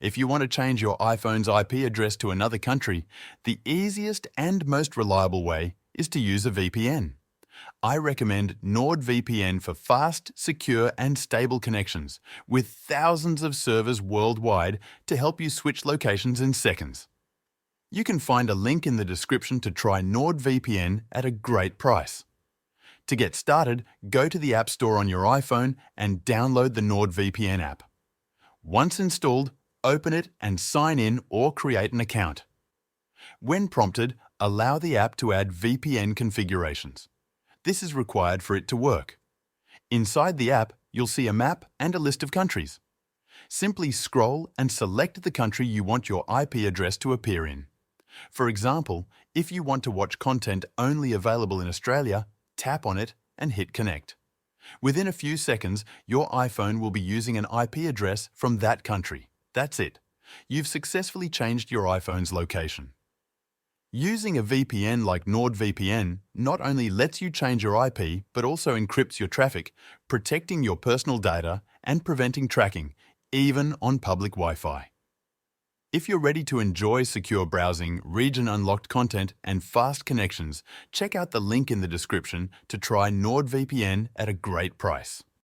If you want to change your iPhone's IP address to another country, the easiest and most reliable way is to use a VPN. I recommend NordVPN for fast, secure and stable connections, with thousands of servers worldwide to help you switch locations in seconds. You can find a link in the description to try NordVPN at a great price. To get started, go to the App Store on your iPhone and download the NordVPN app. Once installed, open it and sign in or create an account. When prompted, allow the app to add VPN configurations. This is required for it to work. Inside the app, you'll see a map and a list of countries. Simply scroll and select the country you want your IP address to appear in. For example, if you want to watch content only available in Australia, tap on it and hit Connect. Within a few seconds, your iPhone will be using an IP address from that country. That's it. You've successfully changed your iPhone's location. Using a VPN like NordVPN not only lets you change your IP, but also encrypts your traffic, protecting your personal data and preventing tracking, even on public Wi-Fi. If you're ready to enjoy secure browsing, region-unlocked content, and fast connections, check out the link in the description to try NordVPN at a great price.